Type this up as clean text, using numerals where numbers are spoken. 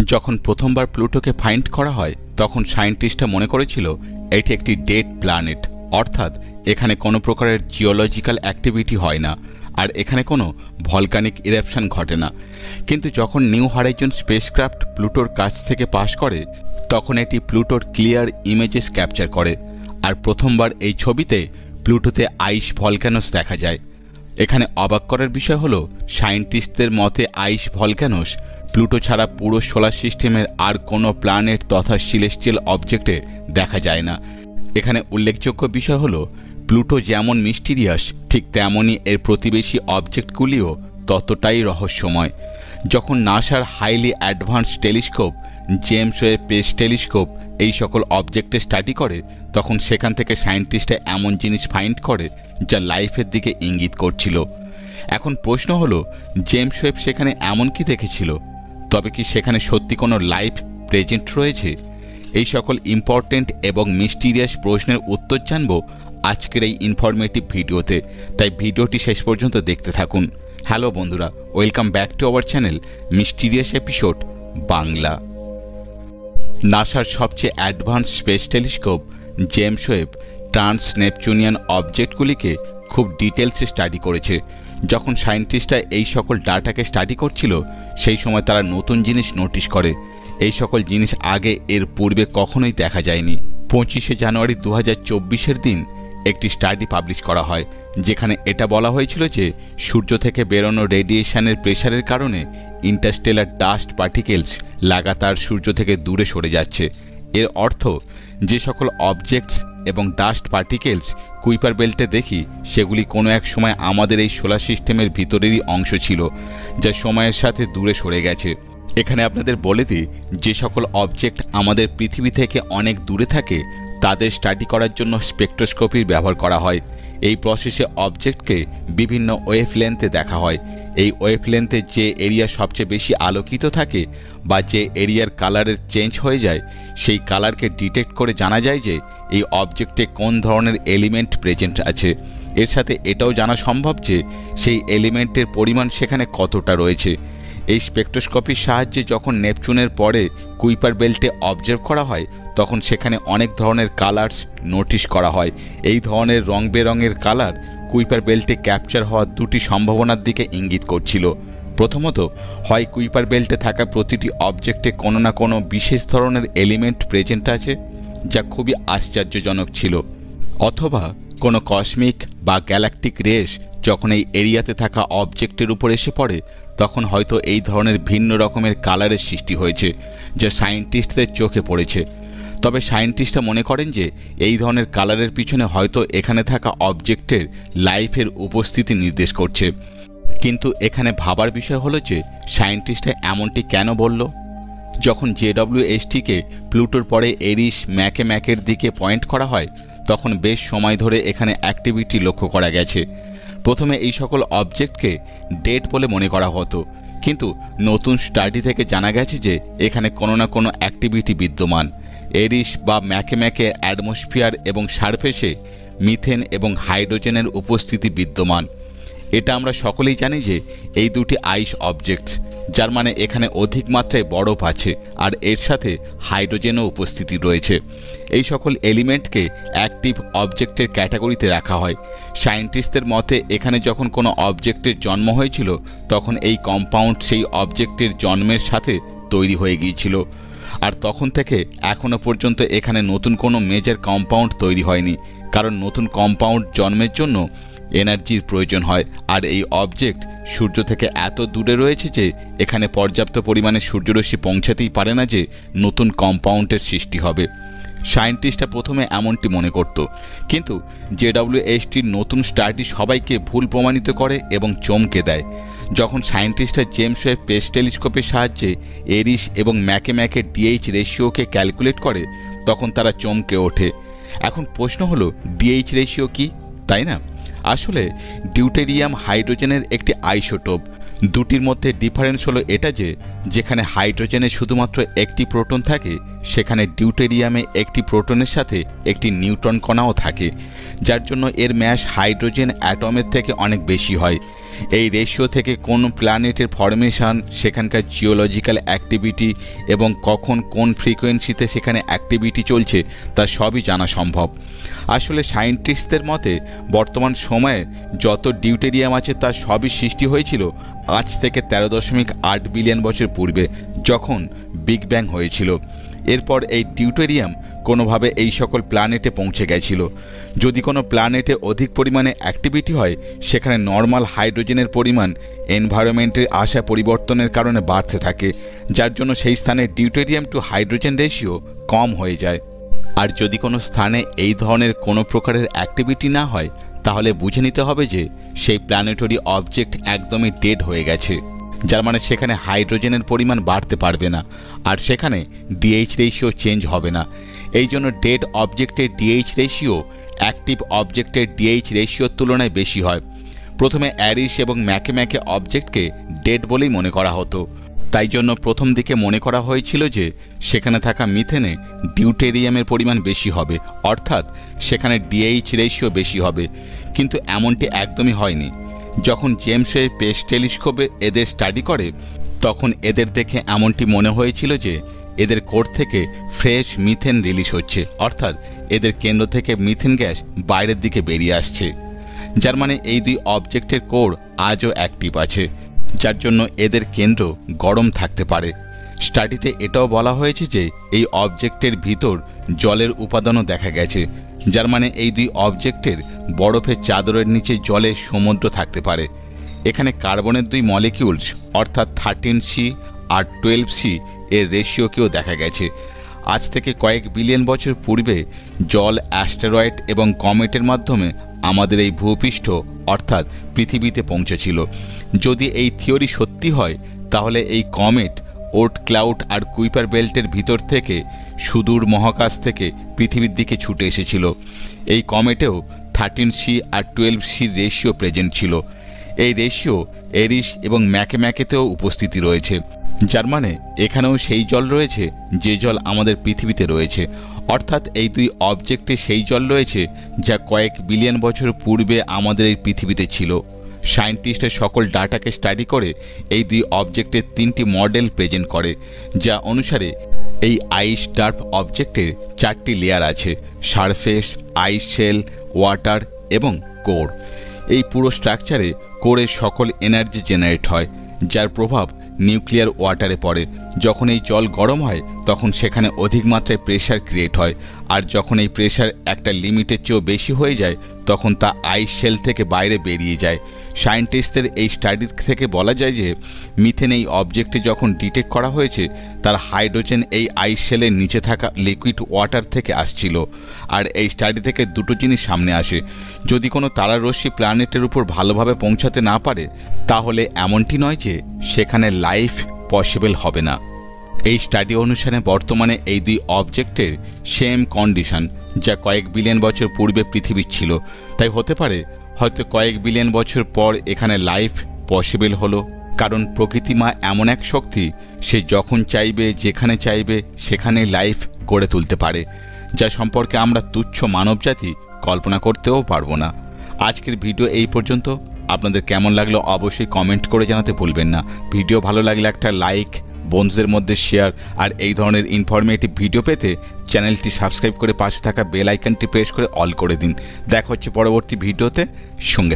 যখন প্রথমবার প্লুটোকে ফাইন্ড করা হয় তখন সায়েন্টিস্টরা মনে করেছিল এটি একটি ডেড প্ল্যানেট, অর্থাৎ এখানে কোনো প্রকারের জিওলজিক্যাল অ্যাক্টিভিটি হয় না আর এখানে কোনো ভলকানিক ইরাপশন ঘটে না। কিন্তু যখন নিউ হরাইজন স্পেসক্রাফট প্লুটোর কাছ থেকে পাস করে তখন এটি প্লুটোর ক্লিয়ার ইমেজেস ক্যাপচার করে, আর প্রথমবার এই ছবিতে প্লুটোতে আইস ভলক্যানোস দেখা যায়। এখানে অবাক করার বিষয় হলো সায়েন্টিস্টদের মতে আইস ভলক্যানোস প্লুটো ছাড়া পুরো সোলার সিস্টেমের আর কোনো প্ল্যানেট তথা সিলেস্টিয়াল অবজেক্টে দেখা যায় না। এখানে উল্লেখযোগ্য বিষয় হলো প্লুটো যেমন মিস্টিরিয়াস ঠিক তেমনই এর প্রতিবেশী অবজেক্টগুলিও ততটাই রহস্যময়। যখন নাসার highly advance telescope James web space telescope এই সকল অবজেক্টে স্টাডি করে তখন সেখান থেকে সায়েন্টিস্টরা এমন জিনিস ফাইন্ড করে যা লাইফের দিকে ইঙ্গিত করছিল। এখন প্রশ্ন হলো জেমস ওয়েব সেখানে এমন কি দেখেছিল? তবে কি সেখানে সত্যি কোনো লাইফ প্রেজেন্ট রয়েছে? এই সকল ইম্পর্টেন্ট এবং মিস্টিরিয়াস প্রশ্নের উত্তর জানব আজকের এই ইনফরমেটিভ ভিডিওতে, তাই ভিডিওটি শেষ পর্যন্ত দেখতে থাকুন। হ্যালো বন্ধুরা, welcome back to our channel mysterious episode Bangla. নাসার সবচেয়ে advance space telescope James Webb trans Neptunian অবজেক্টগুলিকে খুব ডিটেলসে স্টাডি করেছে। যখন সায়েন্টিস্টরা এই সকল ডাটাকে স্টাডি করছিল সেই সময় তারা নতুন জিনিস নোটিশ করে। এই সকল জিনিস আগে এর পূর্বে কখনোই দেখা যায়নি। 25শে জানুয়ারি 2024 দিন একটি স্টাডি পাবলিশ করা হয় যেখানে এটা বলা হয়েছিল যে সূর্য থেকে বেরোনো রেডিয়েশনের প্রেসারের কারণে ইন্টারস্টেলার ডাস্ট পার্টিকেলস লাগাতার সূর্য থেকে দূরে সরে যাচ্ছে। এর অর্থ যে সকল অবজেক্টস এবং ডাস্ট পার্টিকেলস কুইপার বেল্টে দেখি সেগুলি কোনো এক সময় আমাদের এই সোলার সিস্টেমের ভিতরেরই অংশ ছিল, যা সময়ের সাথে দূরে সরে গেছে। এখানে আপনাদের বলে দিই, যে সকল অবজেক্ট আমাদের পৃথিবী থেকে অনেক দূরে থাকে তাদের স্টাডি করার জন্য স্পেকট্রোস্কোপির ব্যবহার করা হয়। এই প্রসেসে অবজেক্টকে বিভিন্ন ওয়েভলেন্থে দেখা হয়। এই ওয়েভলেন্থে যে এরিয়া সবচেয়ে বেশি আলোকিত থাকে বা যে এরিয়ার কালারের চেঞ্জ হয়ে যায় সেই কালারকে ডিটেক্ট করে জানা যায় যে এই অবজেক্টে কোন ধরনের এলিমেন্ট প্রেজেন্ট আছে। এর সাথে এটাও জানা সম্ভব যে সেই এলিমেন্টের পরিমাণ সেখানে কতটা রয়েছে। এই স্পেকট্রোস্কোপির সাহায্যে যখন নেপচুনের পরে কুইপার বেল্টে অবজার্ভ করা হয় তখন সেখানে অনেক ধরনের কালার্স নোটিশ করা হয়। এই ধরনের রং বেরঙের কালার কুইপার বেল্টে ক্যাপচার হওয়ার দুটি সম্ভাবনার দিকে ইঙ্গিত করছিল। প্রথমত, হয় কুইপার বেল্টে থাকা প্রতিটি অবজেক্টে কোনো না কোনো বিশেষ ধরনের এলিমেন্ট প্রেজেন্ট আছে যা খুবই আশ্চর্যজনক ছিল, অথবা কোনো কসমিক বা গ্যালাকটিক রেস যখন এই এরিয়াতে থাকা অবজেক্টের উপর এসে পড়ে তখন হয়তো এই ধরনের ভিন্ন রকমের কালারের সৃষ্টি হয়েছে যা সায়েন্টিস্টদের চোখে পড়েছে। তবে সায়েন্টিস্টরা মনে করেন যে এই ধরনের কালারের পিছনে হয়তো এখানে থাকা অবজেক্টের লাইফের উপস্থিতি নির্দেশ করছে। কিন্তু এখানে ভাবার বিষয় হলো যে সায়েন্টিস্টরা এমনটি কেন বলল? যখন JWSTকে প্লুটোর পরে এরিস ম্যাকের দিকে পয়েন্ট করা হয় তখন বেশ সময় ধরে এখানে অ্যাক্টিভিটি লক্ষ্য করা গেছে। প্রথমে এই সকল অবজেক্টকে ডেড বলে মনে করা হতো, কিন্তু নতুন স্টাডি থেকে জানা গেছে যে এখানে কোনো না কোনো অ্যাক্টিভিটি বিদ্যমান। এরিস বা ম্যাকে অ্যাটমসফিয়ার এবং সারফেসে মিথেন এবং হাইড্রোজেনের উপস্থিতি বিদ্যমান। এটা আমরা সকলেই জানি যে এই দুটি আইস অবজেক্টস, যার মানে এখানে অধিক মাত্রায় বরফ আছে আর এর সাথে হাইড্রোজেনও উপস্থিতি রয়েছে। এই সকল এলিমেন্টকে অ্যাক্টিভ অবজেক্টের ক্যাটাগরিতে রাখা হয়। সায়েন্টিস্টদের মতে এখানে যখন কোনো অবজেক্টের জন্ম হয়েছিল তখন এই কম্পাউন্ড সেই অবজেক্টের জন্মের সাথে তৈরি হয়ে গিয়েছিল, আর তখন থেকে এখনও পর্যন্ত এখানে নতুন কোনো মেজর কম্পাউন্ড তৈরি হয়নি, কারণ নতুন কম্পাউন্ড জন্মের জন্য এনার্জির প্রয়োজন হয়। আর এই অবজেক্ট সূর্য থেকে এত দূরে রয়েছে যে এখানে পর্যাপ্ত পরিমাণে সূর্যরশ্মি পৌঁছাতেই পারে না যে নতুন কম্পাউন্ডের সৃষ্টি হবে। সায়েন্টিস্টরা প্রথমে এমনটি মনে করত, কিন্তু JWSTর নতুন স্টাডি সবাইকে ভুল প্রমাণিত করে এবং চমকে দেয়। যখন সায়েন্টিস্টরা জেমস ওয়েব স্পেস টেলিস্কোপের সাহায্যে এরিস এবং ম্যাকের DH রেশিওকে ক্যালকুলেট করে তখন তারা চমকে ওঠে। এখন প্রশ্ন হলো DH রেশিও কি, তাই না? আসলে ডিউটেরিয়াম হাইড্রোজেনের একটি আইসোটোপ। দুটির মধ্যে ডিফারেন্স হলো এটা যে যেখানে হাইড্রোজেনে শুধুমাত্র একটি প্রোটন থাকে সেখানে ডিউটেরিয়ামে একটি প্রোটনের সাথে একটি নিউট্রন কণাও থাকে, যার জন্য এর ম্যাস হাইড্রোজেন অ্যাটমের থেকে অনেক বেশি হয়। এই রেশিও থেকে কোন প্ল্যানেটের ফরমেশন, সেখানকার জিওলজিক্যাল অ্যাক্টিভিটি এবং কখন কোন ফ্রিকোয়েন্সিতে সেখানে অ্যাক্টিভিটি চলছে তা সবই জানা সম্ভব। আসলে সায়েন্টিস্টদের মতে বর্তমান সময়ে যত ডিউটেরিয়াম আছে তা সবই সৃষ্টি হয়েছিল আজ থেকে 13.8 বিলিয়ন বছর পূর্বে, যখন বিগ ব্যাং হয়েছিল। এরপর এই ডিউটেরিয়াম কোনোভাবে এই সকল প্ল্যানেটে পৌঁছে গেছিল। যদি কোনো প্ল্যানেটে অধিক পরিমাণে অ্যাক্টিভিটি হয়, সেখানে নর্মাল হাইড্রোজেনের পরিমাণ এনভায়রনমেন্টে আসা পরিবর্তনের কারণে বাড়তে থাকে, যার জন্য সেই স্থানে ডিউটেরিয়াম টু হাইড্রোজেন রেশিও কম হয়ে যায়। আর যদি কোনো স্থানে এই ধরনের কোনো প্রকারের অ্যাক্টিভিটি না হয়, তাহলে বুঝে নিতে হবে যে সেই প্ল্যানেটরি অবজেক্ট একদমই ডেড হয়ে গেছে, যার মানে সেখানে হাইড্রোজেনের পরিমাণ বাড়তে পারবে না, আর সেখানে ডিএইচ রেশিও চেঞ্জ হবে না। এই জন্য ডেড অবজেক্টের ডিএইচ রেশিও অ্যাক্টিভ অবজেক্টের ডিএইচ রেশিওর তুলনায় বেশি হয়। প্রথমে অ্যারিস এবং ম্যাকে অবজেক্টকে ডেড বলেই মনে করা হতো, তাই জন্য প্রথম দিকে মনে করা হয়েছিল যে সেখানে থাকা মিথেনে ডিউটেরিয়ামের পরিমাণ বেশি হবে, অর্থাৎ সেখানে ডিএইচ রেশিও বেশি হবে। কিন্তু এমনটি একদমই হয়নি। যখন জেমস ওয়েব স্পেস টেলিস্কোপে এদের স্টাডি করে, তখন এদের দেখে এমনটি মনে হয়েছিল যে এদের কোর থেকে ফ্রেশ মিথেন রিলিজ হচ্ছে, অর্থাৎ এদের কেন্দ্র থেকে মিথেন গ্যাস বাইরের দিকে বেরিয়ে আসছে, যার মানে এই দুই অবজেক্টের কোর আজও অ্যাক্টিভ আছে, যার জন্য এদের কেন্দ্র গরম থাকতে পারে। স্টাডিতে এটাও বলা হয়েছে যে এই অবজেক্টের ভিতর জলের উপাদানও দেখা গেছে, যার মানে এই দুই অবজেক্টের বরফের চাদরের নিচে জলের সমুদ্র থাকতে পারে। এখানে কার্বনের দুই মলিকিউলস অর্থাৎ 13C আর 12C এর রেশিওকেও দেখা গেছে। আজ থেকে কয়েক বিলিয়ন বছর পূর্বে জল অ্যাস্টেরয়েড এবং কমেটের মাধ্যমে আমাদের এই ভূপৃষ্ঠ অর্থাৎ পৃথিবীতে পৌঁছেছিল। যদি এই থিওরি সত্যি হয়, তাহলে এই কমেট ওর্ট ক্লাউড আর কুইপার বেল্টের ভিতর থেকে সুদূর মহাকাশ থেকে পৃথিবীর দিকে ছুটে এসেছিল। এই কমেটেও 13C আর 12C রেশিও প্রেজেন্ট ছিল। এই রেশিও এরিস এবং ম্যাকেতেও উপস্থিতি রয়েছে, যার মানে এখানেও সেই জল রয়েছে যে জল আমাদের পৃথিবীতে রয়েছে, অর্থাৎ এই দুই অবজেক্টে সেই জল রয়েছে যা কয়েক বিলিয়ন বছর পূর্বে আমাদের এই পৃথিবীতে ছিল। সায়েন্টিস্টের সকল ডাটাকে স্টাডি করে এই দুই অবজেক্টের 3টি মডেল প্রেজেন্ট করে, যা অনুসারে এই আইস ডার্প অবজেক্টের 4টি লেয়ার আছে: সারফেস, আইস শেল, ওয়াটার এবং কোর। এই পুরো স্ট্রাকচারে কোরের সকল এনার্জি জেনারেট হয়, যার প্রভাব নিউক্লিয়ার ওয়াটারে পড়ে। যখন এই জল গরম হয়, তখন সেখানে অধিক মাত্রায় প্রেশার ক্রিয়েট হয়, আর যখন এই প্রেশার একটা লিমিটের চেয়েও বেশি হয়ে যায়, তখন তা আইস শেল থেকে বাইরে বেরিয়ে যায়। সায়েন্টিস্টদের এই স্টাডি থেকে বলা যায় যে মিথেন এই অবজেক্টে যখন ডিটেক্ট করা হয়েছে, তার হাইড্রোজেন এই আইস শেলের নিচে থাকা লিকুইড ওয়াটার থেকে আসছিল। আর এই স্টাডি থেকে দুটো জিনিস সামনে আসে: যদি কোনো তারারশ্মি প্ল্যানেটের উপর ভালোভাবে পৌঁছাতে না পারে, তাহলে এমনটি নয় যে সেখানে লাইফ পসিবল হবে না। এই স্টাডি অনুসারে বর্তমানে এই দুই অবজেক্টের সেম কন্ডিশন যা কয়েক বিলিয়ন বছর পূর্বে পৃথিবীর ছিল, তাই হতে পারে হয়তো কয়েক বিলিয়ন বছর পর এখানে লাইফ পসিবল হলো। কারণ প্রকৃতি মা এমন এক শক্তি, সে যখন চাইবে, যেখানে চাইবে সেখানে লাইফ গড়ে তুলতে পারে, যা সম্পর্কে আমরা তুচ্ছ মানবজাতি কল্পনা করতেও পারবো না। আজকের ভিডিও এই পর্যন্ত। আপনাদের কেমন লাগলো অবশ্যই কমেন্ট করে জানাতে ভুলবেন না। ভিডিও ভালো লাগলে একটা লাইক, বন্ধুদের মধ্যে শেয়ার, আর এই ধরনের ইনফরমেটিভ ভিডিও পেতে চ্যানেলটি সাবস্ক্রাইব করে পাশে থাকা বেল আইকনটি প্রেস করে অল করে দিন। দেখা হচ্ছে পরবর্তী ভিডিওতে, সঙ্গে